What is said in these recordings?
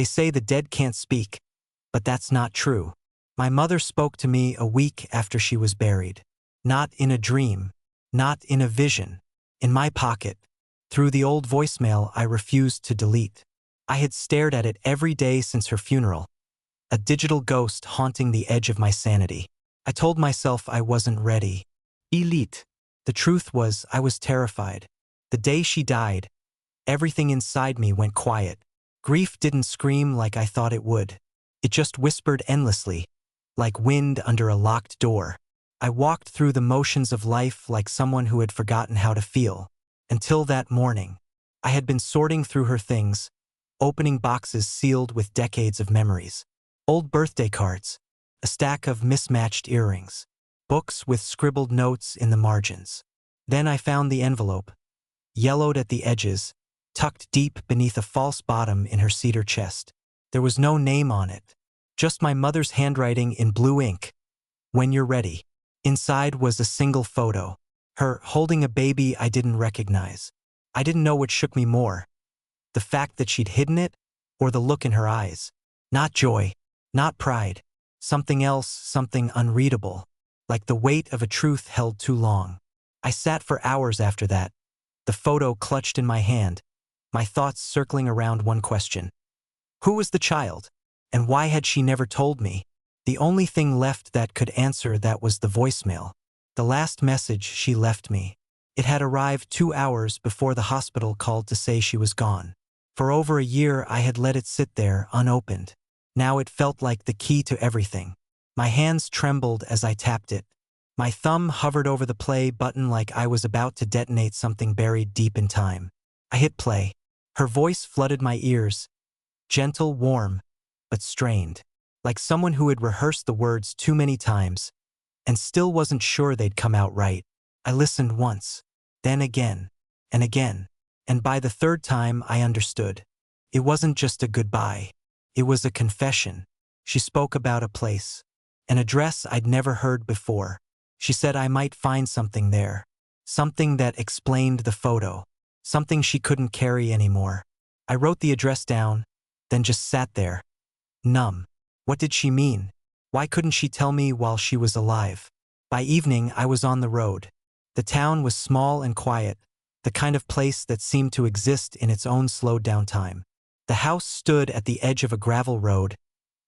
They say the dead can't speak, but that's not true. My mother spoke to me a week after she was buried. Not in a dream, not in a vision. In my pocket, through the old voicemail I refused to delete. I had stared at it every day since her funeral, a digital ghost haunting the edge of my sanity. I told myself I wasn't ready. Elite. The truth was, I was terrified. The day she died, everything inside me went quiet. Grief didn't scream like I thought it would. It just whispered endlessly, like wind under a locked door. I walked through the motions of life like someone who had forgotten how to feel. Until that morning, I had been sorting through her things, opening boxes sealed with decades of memories. Old birthday cards, a stack of mismatched earrings, books with scribbled notes in the margins. Then I found the envelope, yellowed at the edges, tucked deep beneath a false bottom in her cedar chest. There was no name on it, just my mother's handwriting in blue ink. When you're ready. Inside was a single photo, her holding a baby I didn't recognize. I didn't know what shook me more, the fact that she'd hidden it, or the look in her eyes. Not joy, not pride, something else, something unreadable, like the weight of a truth held too long. I sat for hours after that, the photo clutched in my hand, my thoughts circling around one question. Who was the child? And why had she never told me? The only thing left that could answer that was the voicemail. The last message she left me. It had arrived 2 hours before the hospital called to say she was gone. For over a year I had let it sit there unopened. Now it felt like the key to everything. My hands trembled as I tapped it. My thumb hovered over the play button like I was about to detonate something buried deep in time. I hit play. Her voice flooded my ears, gentle, warm, but strained, like someone who had rehearsed the words too many times and still wasn't sure they'd come out right. I listened once, then again, and by the third time I understood. It wasn't just a goodbye. It was a confession. She spoke about a place, an address I'd never heard before. She said I might find something there, something that explained the photo, something she couldn't carry anymore. I wrote the address down, then just sat there, numb. What did she mean? Why couldn't she tell me while she was alive? By evening, I was on the road. The town was small and quiet, the kind of place that seemed to exist in its own slowed-down time. The house stood at the edge of a gravel road,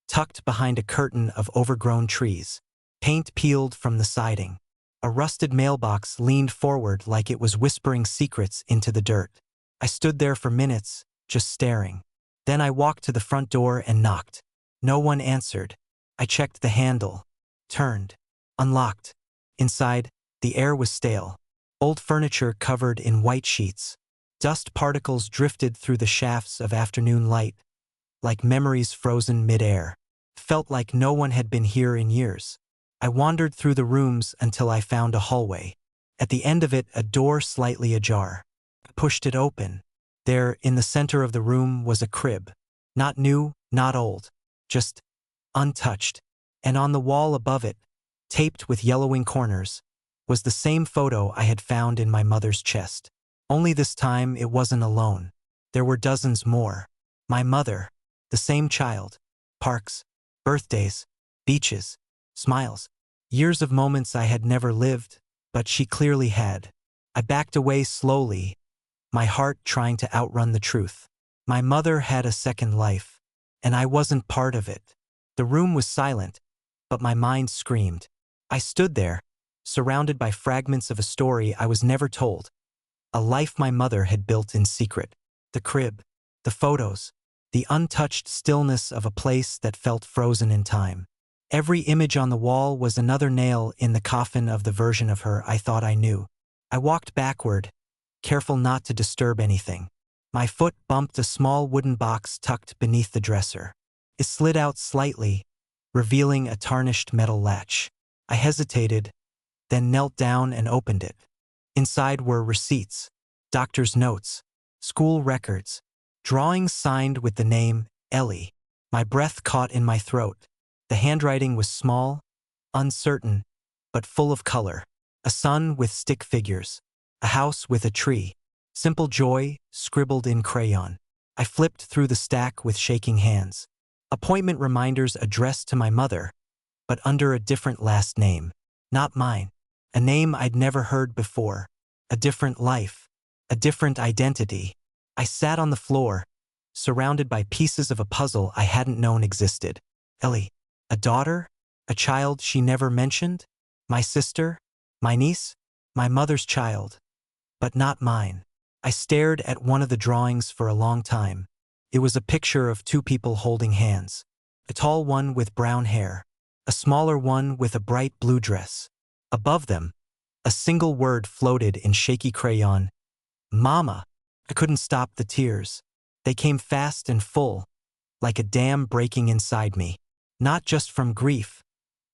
tucked behind a curtain of overgrown trees. Paint peeled from the siding. A rusted mailbox leaned forward like it was whispering secrets into the dirt. I stood there for minutes, just staring. Then I walked to the front door and knocked. No one answered. I checked the handle, turned, unlocked. Inside, the air was stale. Old furniture covered in white sheets. Dust particles drifted through the shafts of afternoon light, like memories frozen mid-air. Felt like no one had been here in years. I wandered through the rooms until I found a hallway. At the end of it, a door slightly ajar. I pushed it open. There, in the center of the room, was a crib. Not new, not old, just untouched. And on the wall above it, taped with yellowing corners, was the same photo I had found in my mother's chest. Only this time it wasn't alone. There were dozens more. My mother, the same child. Parks, birthdays, beaches, smiles. Years of moments I had never lived, but she clearly had. I backed away slowly, my heart trying to outrun the truth. My mother had a second life, and I wasn't part of it. The room was silent, but my mind screamed. I stood there, surrounded by fragments of a story I was never told. A life my mother had built in secret. The crib, the photos, the untouched stillness of a place that felt frozen in time. Every image on the wall was another nail in the coffin of the version of her I thought I knew. I walked backward, careful not to disturb anything. My foot bumped a small wooden box tucked beneath the dresser. It slid out slightly, revealing a tarnished metal latch. I hesitated, then knelt down and opened it. Inside were receipts, doctor's notes, school records, drawings signed with the name Ellie. My breath caught in my throat. The handwriting was small, uncertain, but full of color. A sun with stick figures, a house with a tree, simple joy scribbled in crayon. I flipped through the stack with shaking hands. Appointment reminders addressed to my mother, but under a different last name. Not mine. A name I'd never heard before. A different life. A different identity. I sat on the floor, surrounded by pieces of a puzzle I hadn't known existed. Ellie. A daughter? A child she never mentioned? My sister? My niece? My mother's child. But not mine. I stared at one of the drawings for a long time. It was a picture of two people holding hands. A tall one with brown hair. A smaller one with a bright blue dress. Above them, a single word floated in shaky crayon. Mama. I couldn't stop the tears. They came fast and full, like a dam breaking inside me. Not just from grief,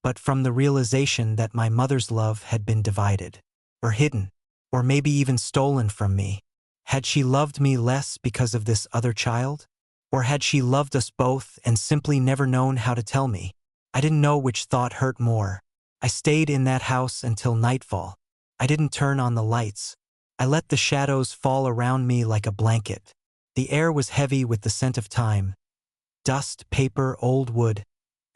but from the realization that my mother's love had been divided, or hidden, or maybe even stolen from me. Had she loved me less because of this other child? Or had she loved us both and simply never known how to tell me? I didn't know which thought hurt more. I stayed in that house until nightfall. I didn't turn on the lights. I let the shadows fall around me like a blanket. The air was heavy with the scent of time, dust, paper, old wood,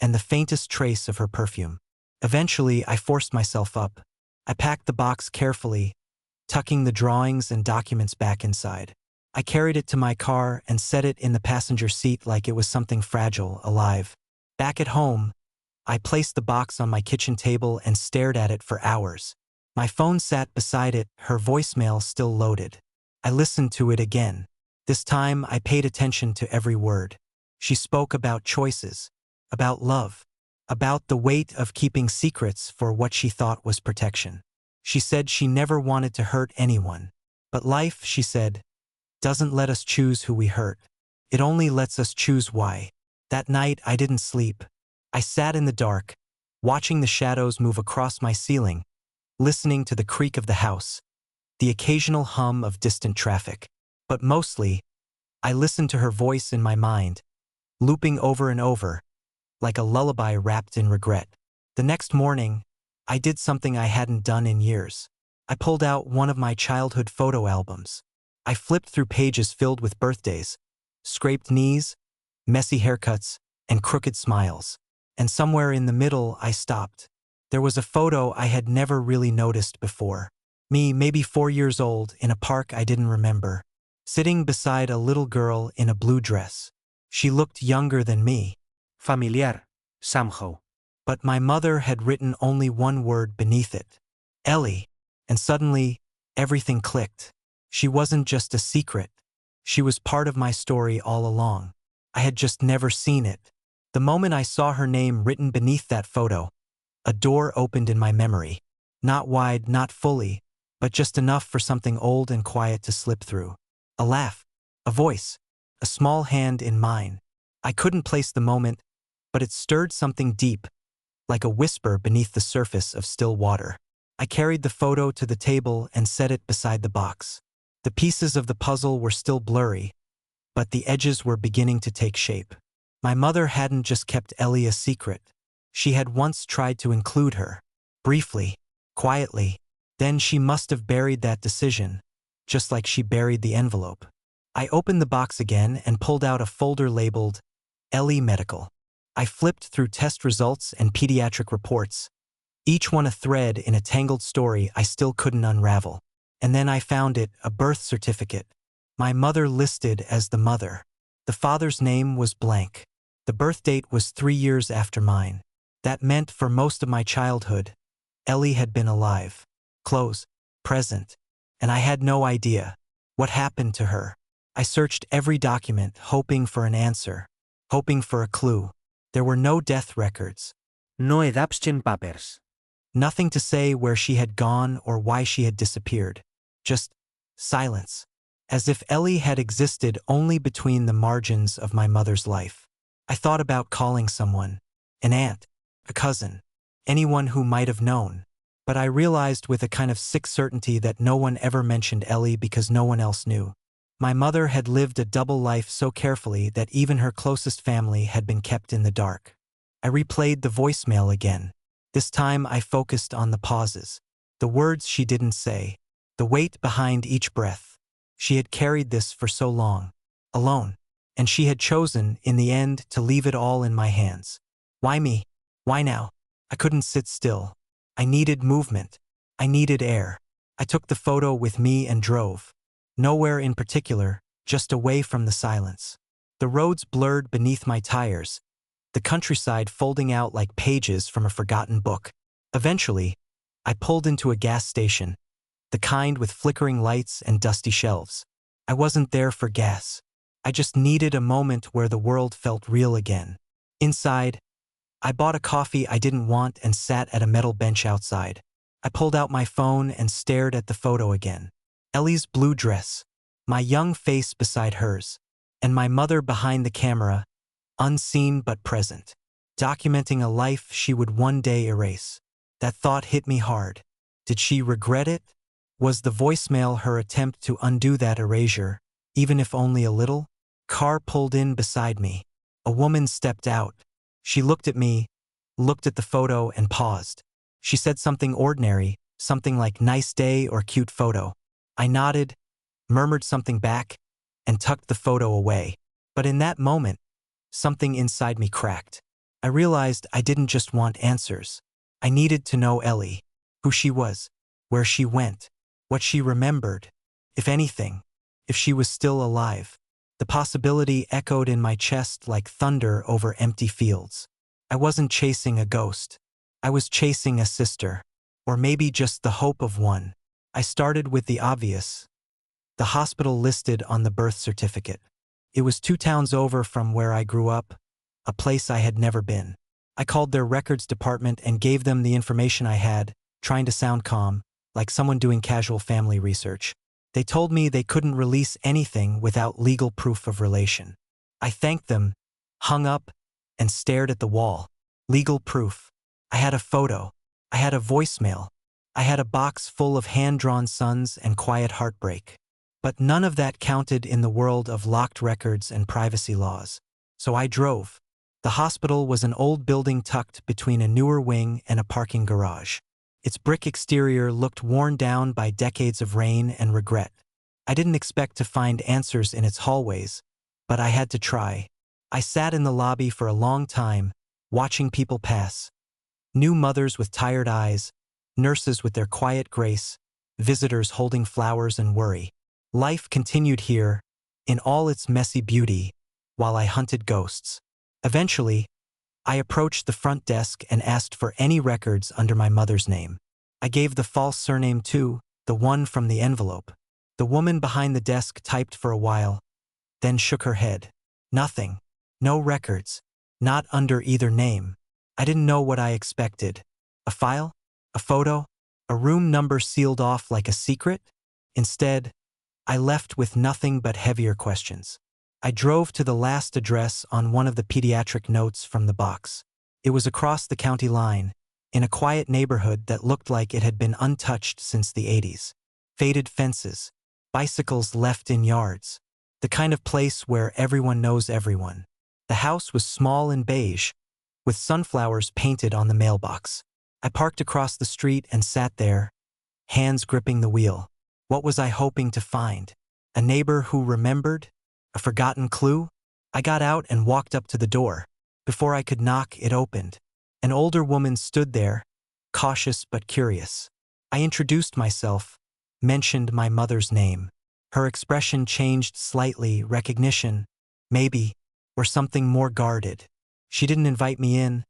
and the faintest trace of her perfume. Eventually, I forced myself up. I packed the box carefully, tucking the drawings and documents back inside. I carried it to my car and set it in the passenger seat like it was something fragile, alive. Back at home, I placed the box on my kitchen table and stared at it for hours. My phone sat beside it, her voicemail still loaded. I listened to it again. This time, I paid attention to every word. She spoke about choices, about love, about the weight of keeping secrets for what she thought was protection. She said she never wanted to hurt anyone. But life, she said, doesn't let us choose who we hurt. It only lets us choose why. That night, I didn't sleep. I sat in the dark, watching the shadows move across my ceiling, listening to the creak of the house, the occasional hum of distant traffic. But mostly, I listened to her voice in my mind, looping over and over, like a lullaby wrapped in regret. The next morning, I did something I hadn't done in years. I pulled out one of my childhood photo albums. I flipped through pages filled with birthdays, scraped knees, messy haircuts, and crooked smiles. And somewhere in the middle, I stopped. There was a photo I had never really noticed before. Me, maybe 4 years old, in a park I didn't remember, sitting beside a little girl in a blue dress. She looked younger than me. Familiar, somehow. But my mother had written only one word beneath it. Ellie. And suddenly, everything clicked. She wasn't just a secret. She was part of my story all along. I had just never seen it. The moment I saw her name written beneath that photo, a door opened in my memory. Not wide, not fully, but just enough for something old and quiet to slip through. A laugh, a voice, a small hand in mine. I couldn't place the moment, but it stirred something deep, like a whisper beneath the surface of still water. I carried the photo to the table and set it beside the box. The pieces of the puzzle were still blurry, but the edges were beginning to take shape. My mother hadn't just kept Ellie a secret. She had once tried to include her. Briefly, quietly. Then she must have buried that decision, just like she buried the envelope. I opened the box again and pulled out a folder labeled Ellie Medical. I flipped through test results and pediatric reports, each one a thread in a tangled story I still couldn't unravel. And then I found it, a birth certificate. My mother listed as the mother. The father's name was blank. The birth date was 3 years after mine. That meant for most of my childhood, Ellie had been alive, close, present, and I had no idea what happened to her. I searched every document, hoping for an answer, hoping for a clue. There were no death records. No adoption papers. Nothing to say where she had gone or why she had disappeared. Just silence, as if Ellie had existed only between the margins of my mother's life. I thought about calling someone, an aunt, a cousin, anyone who might have known. But I realized with a kind of sick certainty that no one ever mentioned Ellie because no one else knew. My mother had lived a double life so carefully that even her closest family had been kept in the dark. I replayed the voicemail again. This time I focused on the pauses, the words she didn't say, the weight behind each breath. She had carried this for so long, alone. And she had chosen, in the end, to leave it all in my hands. Why me? Why now? I couldn't sit still. I needed movement. I needed air. I took the photo with me and drove. Nowhere in particular, just away from the silence. The roads blurred beneath my tires, the countryside folding out like pages from a forgotten book. Eventually, I pulled into a gas station, the kind with flickering lights and dusty shelves. I wasn't there for gas. I just needed a moment where the world felt real again. Inside, I bought a coffee I didn't want and sat at a metal bench outside. I pulled out my phone and stared at the photo again. Ellie's blue dress, my young face beside hers, and my mother behind the camera, unseen but present, documenting a life she would one day erase. That thought hit me hard. Did she regret it? Was the voicemail her attempt to undo that erasure, even if only a little? Car pulled in beside me. A woman stepped out. She looked at me, looked at the photo, and paused. She said something ordinary, something like nice day or cute photo. I nodded, murmured something back, and tucked the photo away. But in that moment, something inside me cracked. I realized I didn't just want answers. I needed to know Ellie, who she was, where she went, what she remembered, if anything, if she was still alive. The possibility echoed in my chest like thunder over empty fields. I wasn't chasing a ghost. I was chasing a sister, or maybe just the hope of one. I started with the obvious. The hospital listed on the birth certificate. It was 2 towns over from where I grew up, a place I had never been. I called their records department and gave them the information I had, trying to sound calm, like someone doing casual family research. They told me they couldn't release anything without legal proof of relation. I thanked them, hung up, and stared at the wall. Legal proof. I had a photo. I had a voicemail. I had a box full of hand-drawn suns and quiet heartbreak. But none of that counted in the world of locked records and privacy laws. So I drove. The hospital was an old building tucked between a newer wing and a parking garage. Its brick exterior looked worn down by decades of rain and regret. I didn't expect to find answers in its hallways, but I had to try. I sat in the lobby for a long time, watching people pass. New mothers with tired eyes, nurses with their quiet grace, visitors holding flowers and worry. Life continued here, in all its messy beauty, while I hunted ghosts. Eventually, I approached the front desk and asked for any records under my mother's name. I gave the false surname too, the one from the envelope. The woman behind the desk typed for a while, then shook her head. Nothing. No records. Not under either name. I didn't know what I expected. A file? A photo? A room number sealed off like a secret? Instead, I left with nothing but heavier questions. I drove to the last address on one of the pediatric notes from the box. It was across the county line, in a quiet neighborhood that looked like it had been untouched since the 80s. Faded fences, bicycles left in yards, the kind of place where everyone knows everyone. The house was small and beige, with sunflowers painted on the mailbox. I parked across the street and sat there, hands gripping the wheel. What was I hoping to find? A neighbor who remembered? A forgotten clue? I got out and walked up to the door. Before I could knock, it opened. An older woman stood there, cautious but curious. I introduced myself, mentioned my mother's name. Her expression changed slightly, recognition, maybe, or something more guarded. She didn't invite me in,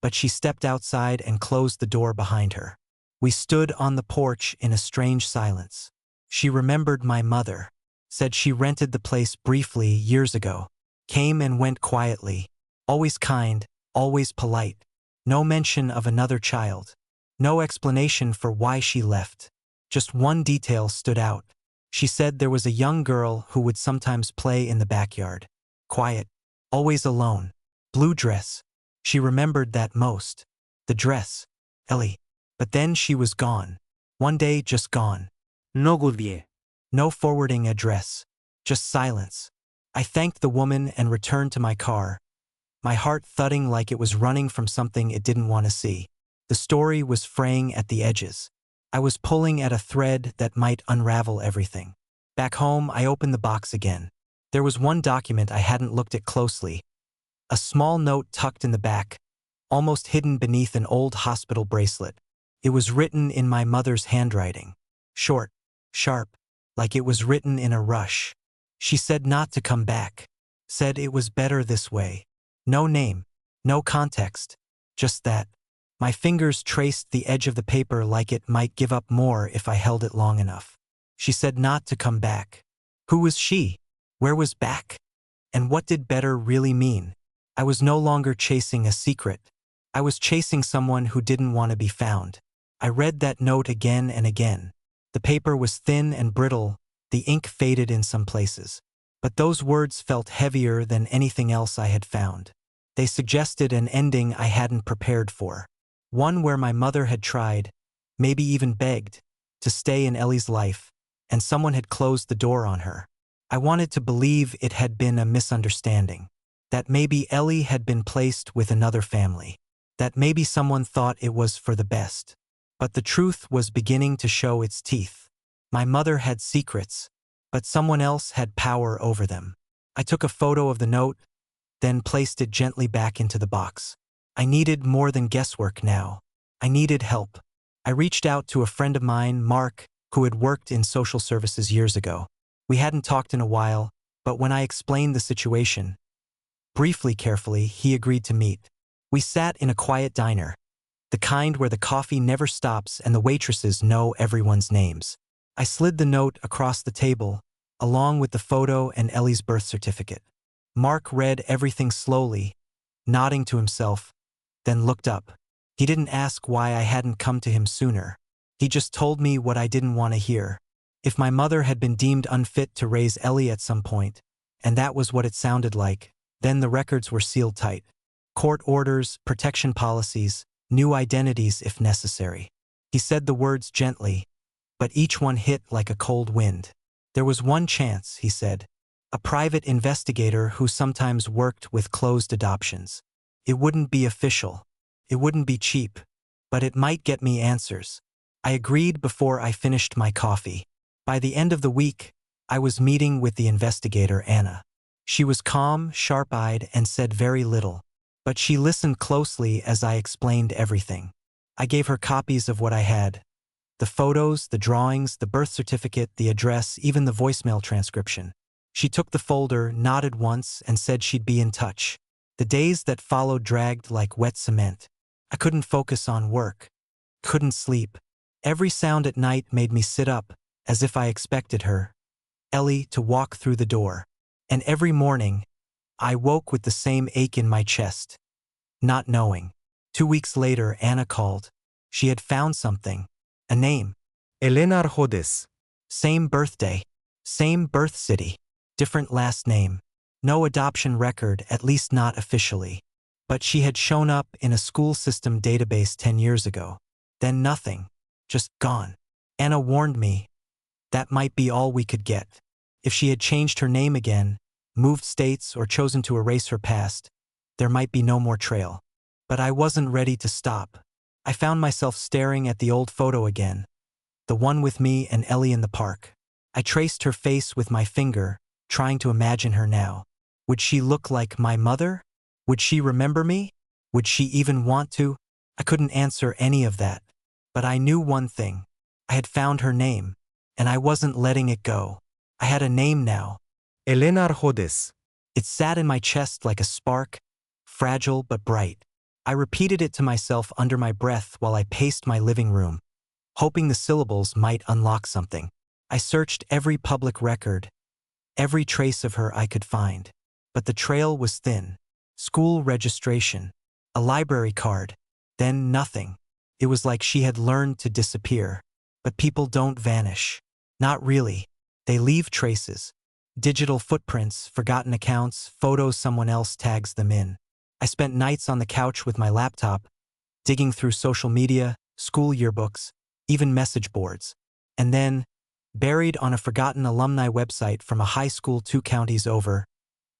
but she stepped outside and closed the door behind her. We stood on the porch in a strange silence. She remembered my mother. Said she rented the place briefly years ago. Came and went quietly. Always kind, always polite. No mention of another child. No explanation for why she left. Just one detail stood out. She said there was a young girl who would sometimes play in the backyard. Quiet. Always alone. Blue dress. She remembered that most. The dress. Ellie. But then she was gone. One day, just gone. No goodbye. No forwarding address. Just silence. I thanked the woman and returned to my car, my heart thudding like it was running from something it didn't want to see. The story was fraying at the edges. I was pulling at a thread that might unravel everything. Back home, I opened the box again. There was one document I hadn't looked at closely, a small note tucked in the back, almost hidden beneath an old hospital bracelet. It was written in my mother's handwriting. Short, sharp, like it was written in a rush. She said not to come back. Said it was better this way. No name, no context, just that. My fingers traced the edge of the paper like it might give up more if I held it long enough. She said not to come back. Who was she? Where was back? And what did better really mean? I was no longer chasing a secret. I was chasing someone who didn't want to be found. I read that note again and again. The paper was thin and brittle, the ink faded in some places. But those words felt heavier than anything else I had found. They suggested an ending I hadn't prepared for. One where my mother had tried, maybe even begged, to stay in Ellie's life, and someone had closed the door on her. I wanted to believe it had been a misunderstanding. That maybe Ellie had been placed with another family. That maybe someone thought it was for the best. But the truth was beginning to show its teeth. My mother had secrets, but someone else had power over them. I took a photo of the note, then placed it gently back into the box. I needed more than guesswork now. I needed help. I reached out to a friend of mine, Mark, who had worked in social services years ago. We hadn't talked in a while, but when I explained the situation, briefly, carefully, he agreed to meet. We sat in a quiet diner, the kind where the coffee never stops and the waitresses know everyone's names. I slid the note across the table, along with the photo and Ellie's birth certificate. Mark read everything slowly, nodding to himself, then looked up. He didn't ask why I hadn't come to him sooner. He just told me what I didn't want to hear. If my mother had been deemed unfit to raise Ellie at some point, and that was what it sounded like, then the records were sealed tight. Court orders, protection policies, new identities if necessary. He said the words gently, but each one hit like a cold wind. There was one chance, he said. A private investigator who sometimes worked with closed adoptions. It wouldn't be official. It wouldn't be cheap. But it might get me answers. I agreed before I finished my coffee. By the end of the week, I was meeting with the investigator, Anna. She was calm, sharp-eyed, and said very little. But she listened closely as I explained everything. I gave her copies of what I had. The photos, the drawings, the birth certificate, the address, even the voicemail transcription. She took the folder, nodded once, and said she'd be in touch. The days that followed dragged like wet cement. I couldn't focus on work. Couldn't sleep. Every sound at night made me sit up, as if I expected her, Ellie, to walk through the door. And every morning, I woke with the same ache in my chest, not knowing. 2 weeks later, Anna called. She had found something. A name. Elena Arjodes. Same birthday. Same birth city. Different last name. No adoption record, at least not officially. But she had shown up in a school system database 10 years ago. Then nothing. Just gone. Anna warned me. That might be all we could get. If she had changed her name again, moved states, or chosen to erase her past, there might be no more trail. But I wasn't ready to stop. I found myself staring at the old photo again, the one with me and Ellie in the park. I traced her face with my finger, trying to imagine her now. Would she look like my mother? Would she remember me? Would she even want to? I couldn't answer any of that. But I knew one thing. I had found her name, and I wasn't letting it go. I had a name now. Elena Arjodes. It sat in my chest like a spark, fragile but bright. I repeated it to myself under my breath while I paced my living room, hoping the syllables might unlock something. I searched every public record, every trace of her I could find. But the trail was thin. School registration, a library card, then nothing. It was like she had learned to disappear. But people don't vanish. Not really. They leave traces. Digital footprints, forgotten accounts, photos someone else tags them in. I spent nights on the couch with my laptop, digging through social media, school yearbooks, even message boards. And then, buried on a forgotten alumni website from a high school 2 counties over,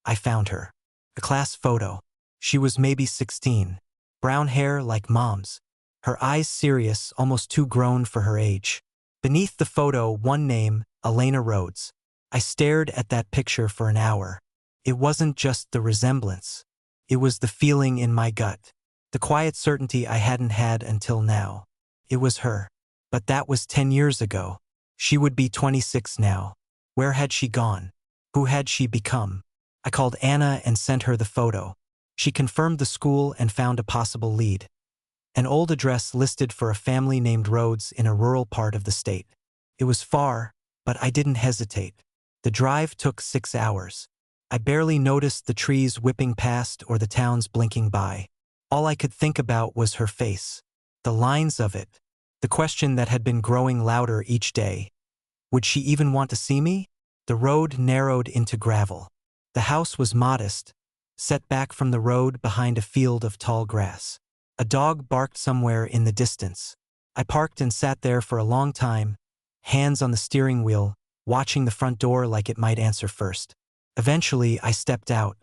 I found her. A class photo. She was maybe 16. Brown hair like mom's. Her eyes serious, almost too grown for her age. Beneath the photo, one name, Elena Rhodes. I stared at that picture for an hour. It wasn't just the resemblance. It was the feeling in my gut. The quiet certainty I hadn't had until now. It was her. But that was 10 years ago. She would be 26 now. Where had she gone? Who had she become? I called Anna and sent her the photo. She confirmed the school and found a possible lead. An old address listed for a family named Rhodes in a rural part of the state. It was far, but I didn't hesitate. The drive took 6 hours. I barely noticed the trees whipping past or the towns blinking by. All I could think about was her face. The lines of it. The question that had been growing louder each day. Would she even want to see me? The road narrowed into gravel. The house was modest, set back from the road behind a field of tall grass. A dog barked somewhere in the distance. I parked and sat there for a long time, hands on the steering wheel, watching the front door like it might answer first. Eventually, I stepped out.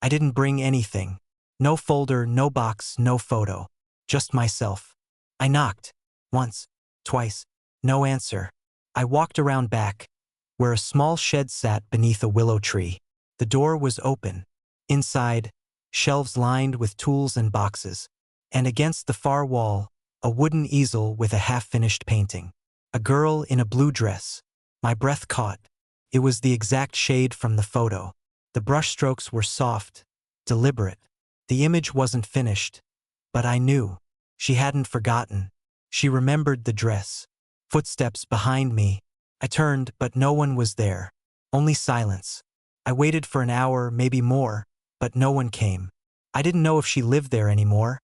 I didn't bring anything. No folder, no box, no photo. Just myself. I knocked. Once. Twice. No answer. I walked around back, where a small shed sat beneath a willow tree. The door was open. Inside, shelves lined with tools and boxes. And against the far wall, a wooden easel with a half-finished painting. A girl in a blue dress. My breath caught. It was the exact shade from the photo. The brushstrokes were soft, deliberate. The image wasn't finished, but I knew. She hadn't forgotten. She remembered the dress. Footsteps behind me. I turned, but no one was there. Only silence. I waited for an hour, maybe more, but no one came. I didn't know if she lived there anymore,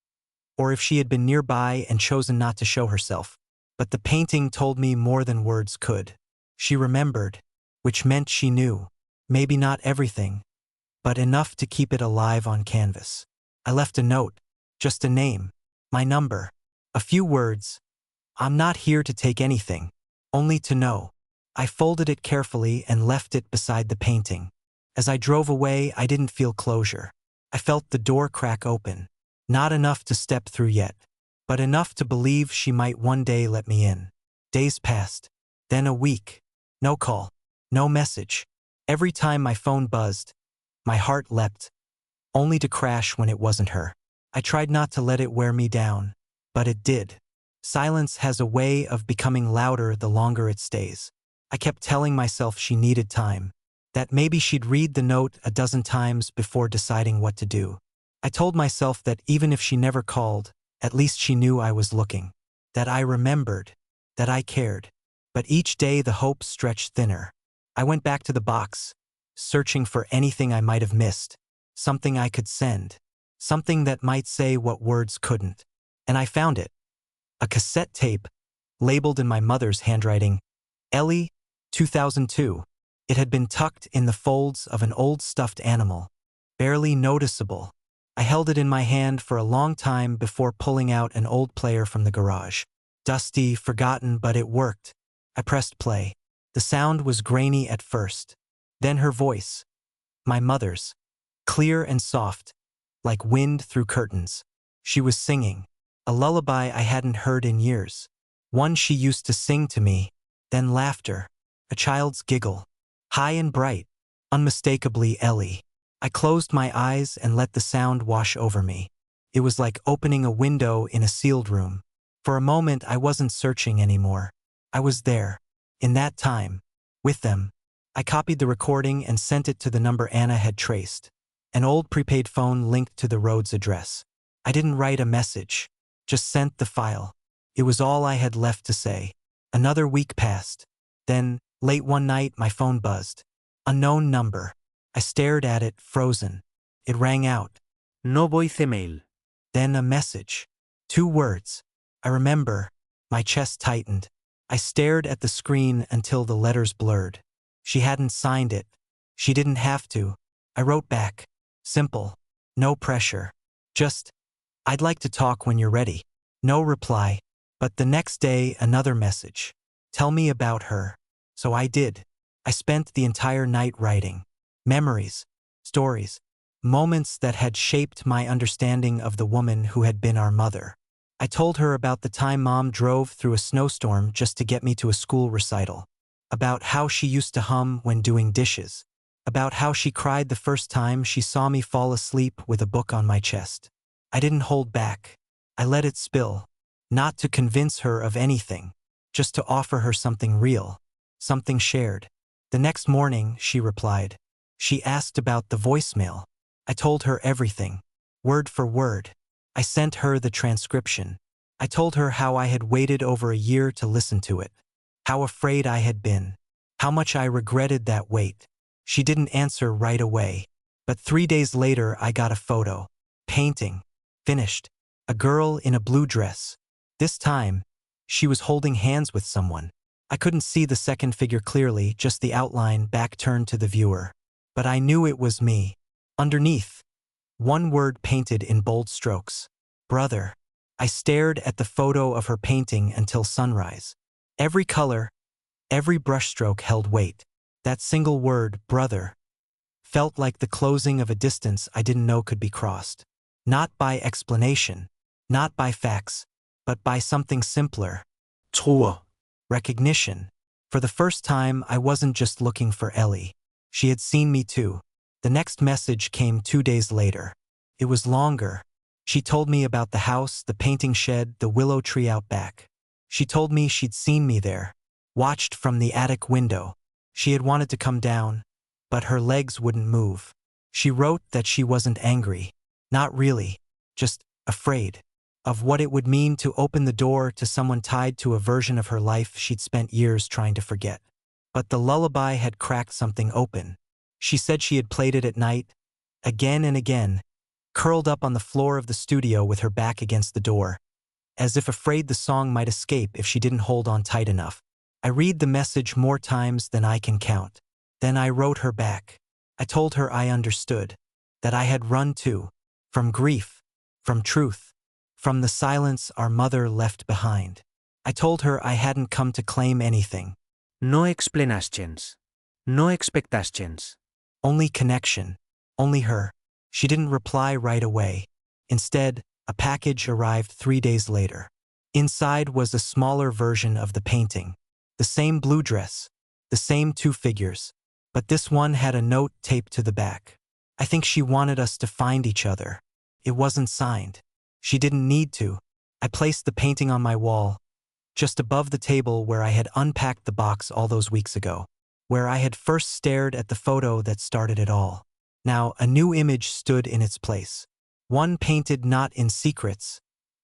or if she had been nearby and chosen not to show herself. But the painting told me more than words could. She remembered, which meant she knew. Maybe not everything, but enough to keep it alive on canvas. I left a note, just a name, my number, a few words. I'm not here to take anything, only to know. I folded it carefully and left it beside the painting. As I drove away, I didn't feel closure. I felt the door crack open. Not enough to step through yet, but enough to believe she might one day let me in. Days passed. Then a week. No call. No message. Every time my phone buzzed, my heart leapt, only to crash when it wasn't her. I tried not to let it wear me down, but it did. Silence has a way of becoming louder the longer it stays. I kept telling myself she needed time, that maybe she'd read the note a dozen times before deciding what to do. I told myself that even if she never called, at least she knew I was looking, that I remembered, that I cared. But each day the hope stretched thinner. I went back to the box, searching for anything I might have missed, something I could send, something that might say what words couldn't. And I found it. A cassette tape, labeled in my mother's handwriting, Ellie, 2002. It had been tucked in the folds of an old stuffed animal, barely noticeable. I held it in my hand for a long time before pulling out an old player from the garage. Dusty, forgotten, but it worked. I pressed play. The sound was grainy at first. Then her voice, my mother's, clear and soft, like wind through curtains. She was singing, a lullaby I hadn't heard in years. One she used to sing to me, then laughter, a child's giggle, high and bright, unmistakably Ellie. I closed my eyes and let the sound wash over me. It was like opening a window in a sealed room. For a moment, I wasn't searching anymore. I was there, in that time, with them. I copied the recording and sent it to the number Anna had traced, an old prepaid phone linked to the Rhodes address. I didn't write a message, just sent the file. It was all I had left to say. Another week passed. Then, late one night, my phone buzzed. Unknown number. I stared at it, frozen. It rang out. No voicemail. Then a message. 2 words. I remember. My chest tightened. I stared at the screen until the letters blurred. She hadn't signed it. She didn't have to. I wrote back. Simple. No pressure. Just, I'd like to talk when you're ready. No reply. But the next day, another message. Tell me about her. So I did. I spent the entire night writing. Memories, stories, moments that had shaped my understanding of the woman who had been our mother. I told her about the time Mom drove through a snowstorm just to get me to a school recital. about how she used to hum when doing dishes, about how she cried the first time she saw me fall asleep with a book on my chest. I didn't hold back. I let it spill, not to convince her of anything, just to offer her something real, something shared. The next morning, she replied. She asked about the voicemail. I told her everything, word for word. I sent her the transcription. I told her how I had waited over a year to listen to it, how afraid I had been, how much I regretted that wait. She didn't answer right away, but 3 days later I got a photo. Painting. Finished. A girl in a blue dress. This time, she was holding hands with someone. I couldn't see the second figure clearly, just the outline back turned to the viewer. But I knew it was me. Underneath, one word painted in bold strokes. Brother. I stared at the photo of her painting until sunrise. Every color, every brushstroke held weight. That single word, brother, felt like the closing of a distance I didn't know could be crossed. Not by explanation, not by facts, but by something simpler. Tror. Recognition. For the first time, I wasn't just looking for Ellie. She had seen me too. The next message came 2 days later. It was longer. She told me about the house, the painting shed, the willow tree out back. She told me she'd seen me there, watched from the attic window. She had wanted to come down, but her legs wouldn't move. She wrote that she wasn't angry. Not really. Just afraid. Of what it would mean to open the door to someone tied to a version of her life she'd spent years trying to forget. But the lullaby had cracked something open. She said she had played it at night, again and again, curled up on the floor of the studio with her back against the door, as if afraid the song might escape if she didn't hold on tight enough. I read the message more times than I can count. Then I wrote her back. I told her I understood, that I had run too, from grief, from truth, from the silence our mother left behind. I told her I hadn't come to claim anything. No explanations. No expectations. Only connection. Only her. She didn't reply right away. Instead, a package arrived 3 days later. Inside was a smaller version of the painting. The same blue dress. The same 2 figures. But this one had a note taped to the back. I think she wanted us to find each other. It wasn't signed. She didn't need to. I placed the painting on my wall, just above the table where I had unpacked the box all those weeks ago, where I had first stared at the photo that started it all. Now, a new image stood in its place. One painted not in secrets,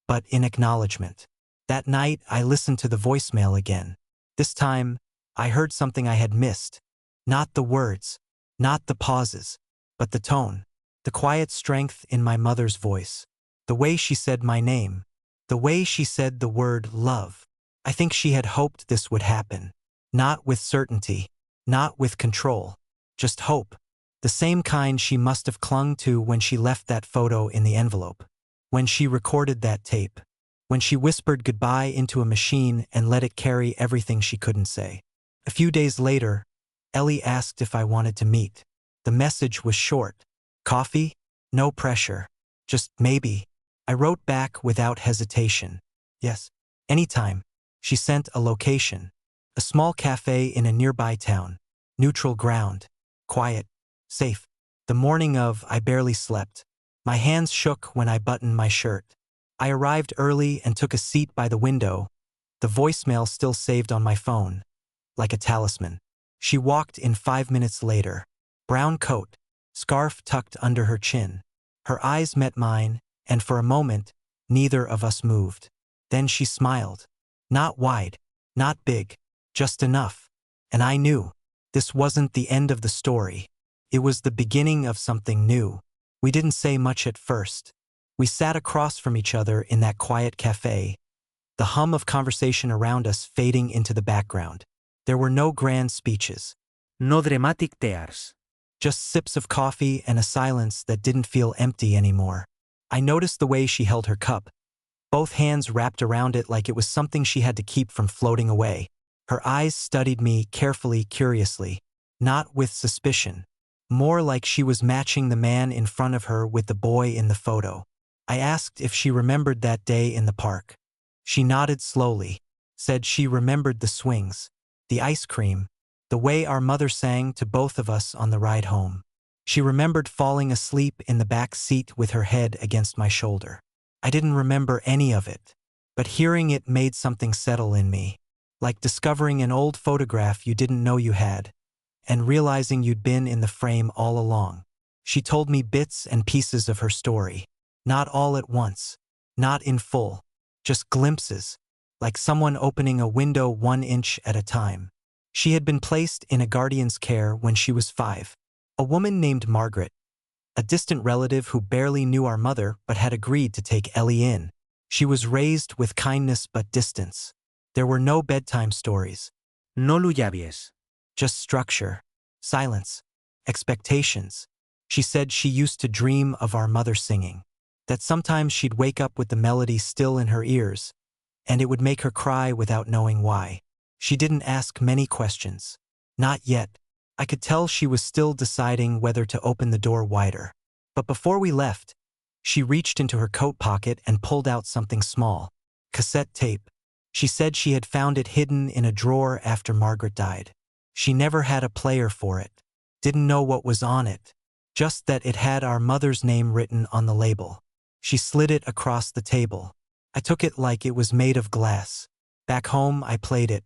but in acknowledgement. That night, I listened to the voicemail again. This time, I heard something I had missed. Not the words, not the pauses, but the tone, the quiet strength in my mother's voice, the way she said my name, the way she said the word love. I think she had hoped this would happen. Not with certainty, not with control, just hope. The same kind she must have clung to when she left that photo in the envelope, when she recorded that tape, when she whispered goodbye into a machine and let it carry everything she couldn't say. A few days later, Ellie asked if I wanted to meet. The message was short. Coffee? No pressure. Just maybe. I wrote back without hesitation. Yes, anytime. She sent a location. A small cafe in a nearby town. Neutral ground. Quiet. Safe. The morning of, I barely slept. My hands shook when I buttoned my shirt. I arrived early and took a seat by the window, the voicemail still saved on my phone, like a talisman. She walked in 5 minutes later. Brown coat, scarf tucked under her chin. Her eyes met mine, and for a moment, neither of us moved. Then she smiled. Not wide, not big, just enough. And I knew. This wasn't the end of the story. It was the beginning of something new. We didn't say much at first. We sat across from each other in that quiet cafe, the hum of conversation around us fading into the background. There were no grand speeches. No dramatic tears. Just sips of coffee and a silence that didn't feel empty anymore. I noticed the way she held her cup, both hands wrapped around it like it was something she had to keep from floating away. Her eyes studied me carefully, curiously, not with suspicion. More like she was matching the man in front of her with the boy in the photo. I asked if she remembered that day in the park. She nodded slowly, said she remembered the swings, the ice cream, The way our mother sang to both of us on the ride home. She remembered falling asleep in the back seat with her head against my shoulder. I didn't remember any of it, but hearing it made something settle in me, like discovering an old photograph you didn't know you had, and realizing you'd been in the frame all along. She told me bits and pieces of her story, not all at once, not in full, just glimpses, like someone opening a window 1 inch at a time. She had been placed in a guardian's care when she was 5. A woman named Margaret, a distant relative who barely knew our mother but had agreed to take Ellie in. She was raised with kindness but distance. There were no bedtime stories. No lullabies. Just structure, silence, expectations. She said she used to dream of our mother singing, that sometimes she'd wake up with the melody still in her ears, and it would make her cry without knowing why. She didn't ask many questions. Not yet. I could tell she was still deciding whether to open the door wider. But before we left, she reached into her coat pocket and pulled out something small. Cassette tape. She said she had found it hidden in a drawer after Margaret died. She never had a player for it. Didn't know what was on it. Just that it had our mother's name written on the label. She slid it across the table. I took it like it was made of glass. Back home, I played it.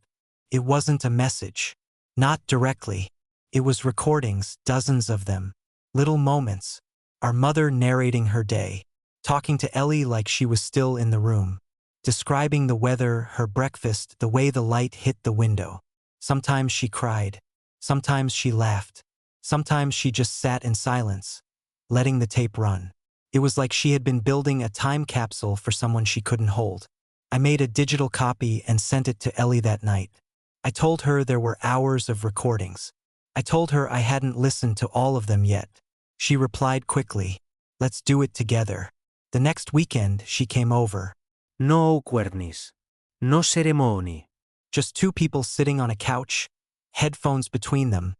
It wasn't a message. Not directly. It was recordings, dozens of them. Little moments. Our mother narrating her day. Talking to Ellie like she was still in the room. Describing the weather, her breakfast, the way the light hit the window. Sometimes she cried. Sometimes she laughed. Sometimes she just sat in silence, letting the tape run. It was like she had been building a time capsule for someone she couldn't hold. I made a digital copy and sent it to Ellie that night. I told her there were hours of recordings. I told her I hadn't listened to all of them yet. She replied quickly, "Let's do it together." The next weekend, she came over. No awkwardness. No ceremony. Just 2 people sitting on a couch, headphones between them,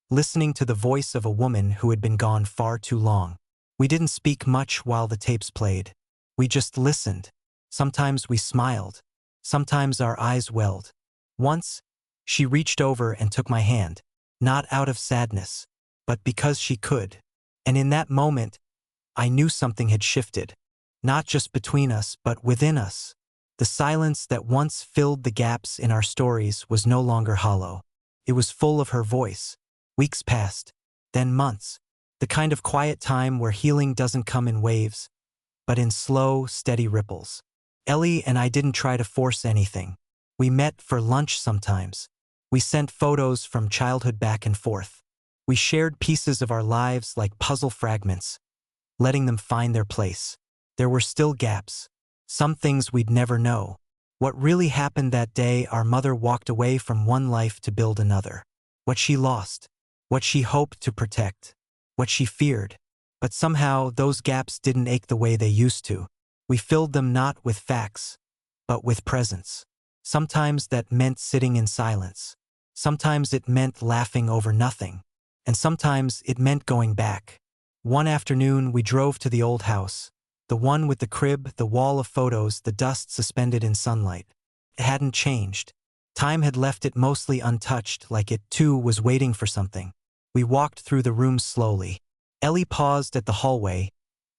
listening to the voice of a woman who had been gone far too long. We didn't speak much while the tapes played. We just listened. Sometimes we smiled. Sometimes our eyes welled. Once, she reached over and took my hand, not out of sadness, but because she could. And in that moment, I knew something had shifted, not just between us, but within us. The silence that once filled the gaps in our stories was no longer hollow. It was full of her voice. Weeks passed, then months, the kind of quiet time where healing doesn't come in waves, but in slow, steady ripples. Ellie and I didn't try to force anything. We met for lunch sometimes. We sent photos from childhood back and forth. We shared pieces of our lives like puzzle fragments, letting them find their place. There were still gaps, some things we'd never know. What really happened that day, our mother walked away from one life to build another. What she lost, what she hoped to protect, what she feared. But somehow those gaps didn't ache the way they used to. We filled them not with facts, but with presence. Sometimes that meant sitting in silence. Sometimes it meant laughing over nothing. And sometimes it meant going back. One afternoon we drove to the old house, the one with the crib, the wall of photos, the dust suspended in sunlight. It hadn't changed. Time had left it mostly untouched, like it too was waiting for something. We walked through the rooms slowly. Ellie paused at the hallway,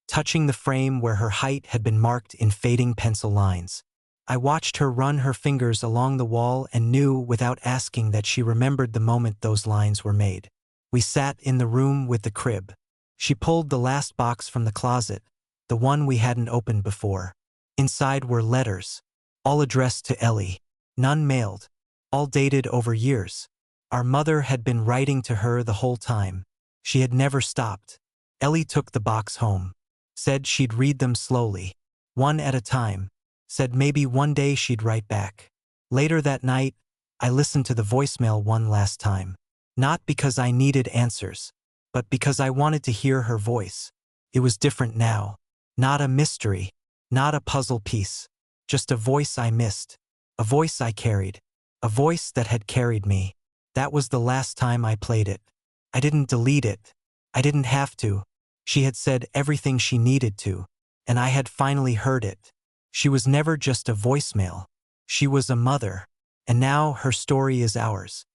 touching the frame where her height had been marked in fading pencil lines. I watched her run her fingers along the wall and knew without asking that she remembered the moment those lines were made. We sat in the room with the crib. She pulled the last box from the closet, the one we hadn't opened before. Inside were letters, all addressed to Ellie, none mailed, all dated over years. Our mother had been writing to her the whole time. She had never stopped. Ellie took the box home, said she'd read them slowly, one at a time, said maybe one day she'd write back. Later that night, I listened to the voicemail one last time. Not because I needed answers, but because I wanted to hear her voice. It was different now. Not a mystery, not a puzzle piece, just a voice I missed, a voice I carried, a voice that had carried me. That was the last time I played it. I didn't delete it. I didn't have to. She had said everything she needed to, and I had finally heard it. She was never just a voicemail. She was a mother, and now her story is ours.